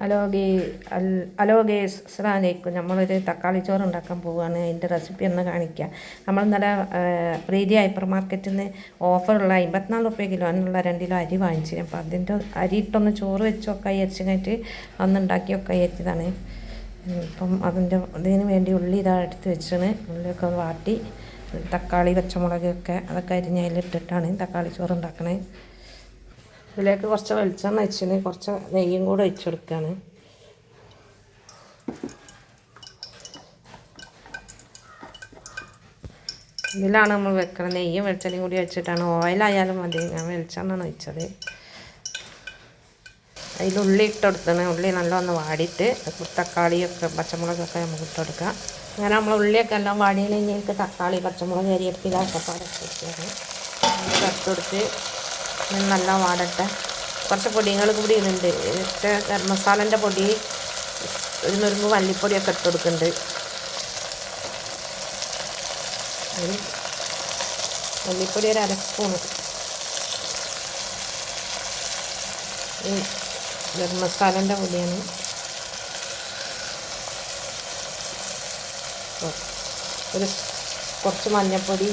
Hello ഗേ hello guys, അസ്സലാമു അലൈക്കും. നമ്മളൊരു തക്കാളി ചോറ് ഉണ്ടാക്കാൻ പോവുകയാണ്. അതിൻ്റെ റെസിപ്പി ഒന്ന് കാണിക്കാം. നമ്മൾ ഇന്നലെ പ്രീതി ഹൈപ്പർ മാർക്കറ്റിൽ നിന്ന് ഓഫറുള്ള 54 റുപ്യ കിലോ അതിനുള്ള 2 കിലോ അരി വാങ്ങിച്ചു. അപ്പോൾ അതിൻ്റെ അരി ഇട്ടൊന്ന് ചോറ് വെച്ചൊക്കെ അരിച്ചിട്ട് അന്ന് ഉണ്ടാക്കിയൊക്കെ അരിച്ചതാണ്. ഇപ്പം ഇതിന് വേണ്ടി ഉള്ളി ഇതാ എടുത്ത് വെച്ചാണ്. ഉള്ളിയൊക്കെ വാട്ടി തക്കാളി പച്ചമുളകൊക്കെ അതൊക്കെ അരിഞ്ഞ് അതിലിട്ടിട്ടാണ് തക്കാളി ചോറ് ഉണ്ടാക്കണേ. ഇതിലേക്ക് കുറച്ച് വെളിച്ചെണ്ണ വെച്ചിന്, കുറച്ച് നെയ്യും കൂടെ ഒഴിച്ചു കൊടുക്കുകയാണ്. ഇതിലാണ് നമ്മൾ വെക്കുന്നത്. നെയ്യും വെളിച്ചെണ്ണയും കൂടി വെച്ചിട്ടാണ്. ഓയിലായാലും മതി, ഞാൻ വെളിച്ചെണ്ണയാണ് ഒഴിച്ചത്. അതിൽ ഉള്ളി ഇട്ടെടുത്താണ്. ഉള്ളി നല്ലൊന്ന് വാടിയിട്ട് തക്കാളിയൊക്കെ പച്ചമുളകൊക്കെ നമുക്ക് ഇട്ടെടുക്കാം. അങ്ങനെ നമ്മൾ ഉള്ളിയൊക്കെ എല്ലാം വാടിയതിന് കഴിഞ്ഞ് തക്കാളി പച്ചമുളക് അരിയെടുത്ത് ഇതാക്കപ്പാടെ വെച്ചാണ് ഇട്ടെടുത്ത് നല്ല വാടട്ടെ. കുറച്ച് പൊടികൾ കൂടി ഇടുന്നുണ്ട്. ഗരം മസാലൻ്റെ പൊടി, ഒരു നുറുങ്ങ് മല്ലിപ്പൊടിയൊക്കെ ഇട്ട് കൊടുക്കുന്നുണ്ട്. മല്ലിപ്പൊടി ഒരു 1/2 സ്പൂണ്, ഗരം മസാലൻ്റെ പൊടിയാണ്. കുറച്ച് മഞ്ഞൾപ്പൊടി.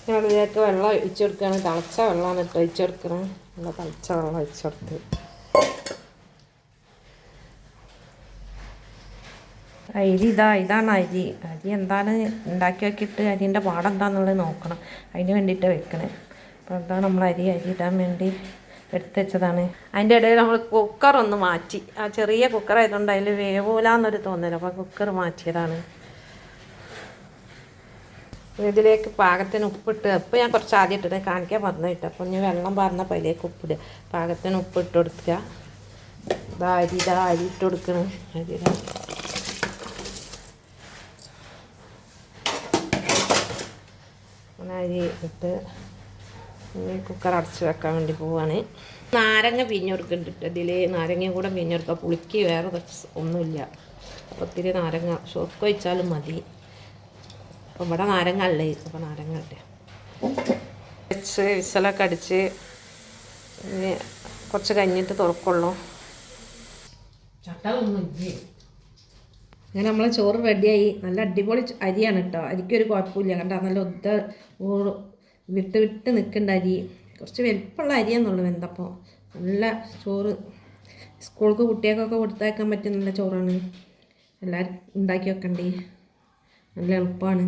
ഞങ്ങളിതിലേക്ക് വെള്ളം ഒഴിച്ചു കൊടുക്കുകയാണ്. തിളച്ച വെള്ളമാണ് ഇട്ട് ഒഴിച്ചു കൊടുക്കണം. നല്ല തിളച്ച വെള്ളം ഒഴിച്ചു കൊടുത്ത് ഇതാണ് അരി. എന്താണ് ഉണ്ടാക്കി നോക്കിയിട്ട് അരിൻ്റെ പാടെന്താണെന്നുള്ളത് നോക്കണം. അതിന് വേണ്ടിയിട്ട് വെക്കണേ. അപ്പോൾ അതാണ് നമ്മൾ അരി ഇടാൻ വേണ്ടി എടുത്ത് വെച്ചതാണ്. അതിൻ്റെ ഇടയിൽ നമ്മൾ കുക്കറൊന്ന് മാറ്റി. ആ ചെറിയ കുക്കറായതുകൊണ്ട് അതിൽ വേവൂലെന്നൊരു തോന്നൽ. അപ്പോൾ കുക്കർ മാറ്റിയതാണ്. ഇതിലേക്ക് പാകത്തിന് ഉപ്പിട്ട്, അപ്പോൾ ഞാൻ കുറച്ച് ആദ്യം ഇട്ടിട്ട് കാണിക്കാൻ പറഞ്ഞിട്ട്. അപ്പോൾ ഇനി വെള്ളം പറഞ്ഞപ്പോൾ അതിലേക്ക് ഉപ്പിടുക. പാകത്തിന് ഉപ്പിട്ട് കൊടുക്കുക. അരി ഇട്ട് കൊടുക്കണം. അരി ഇട്ട് കുക്കർ അടച്ച് വെക്കാൻ വേണ്ടി പോവാണ്. നാരങ്ങ പിഞ്ഞെടുക്കുന്നുണ്ട്. ഇതിൽ നാരങ്ങ കൂടെ പിഞ്ഞെടുക്കുക. പുളിക്ക് വേറെ ഒന്നുമില്ല. ഒത്തിരി നാരങ്ങ ഷോർക്ക് ഒഴിച്ചാലും മതി. അപ്പോൾ ഇവിടെ നാരങ്ങ അല്ലേ, അപ്പോൾ നാരങ്ങ ഇട്ട് വെച്ച് വിസലൊക്കെ അടിച്ച് കുറച്ച് കഴിഞ്ഞിട്ട് തുറക്കുള്ളൂ. അങ്ങനെ നമ്മളെ ചോറ് റെഡിയായി. നല്ല അടിപൊളി അരിയാണ് കേട്ടോ. അരിക്കൊരു കുഴപ്പമില്ല. കണ്ടാൽ നല്ല വിട്ട് നിൽക്കേണ്ട അരി. കുറച്ച് വലിപ്പമുള്ള അരിയാന്നുള്ളൂ. വെന്തപ്പോൾ നല്ല ചോറ്. സ്കൂൾക്ക് കുട്ടികൾക്കൊക്കെ കൊടുത്തയക്കാൻ പറ്റിയ നല്ല ചോറാണ്. എല്ലാവരും ഉണ്ടാക്കി വെക്കണ്ടേ, നല്ല എളുപ്പമാണ്.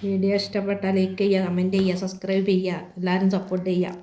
വീഡിയോ ഇഷ്ടപ്പെട്ടാൽ ലൈക്ക് ചെയ്യുക, കമൻറ്റ് ചെയ്യുക, സബ്സ്ക്രൈബ് ചെയ്യുക. എല്ലാവരും സപ്പോർട്ട് ചെയ്യുക.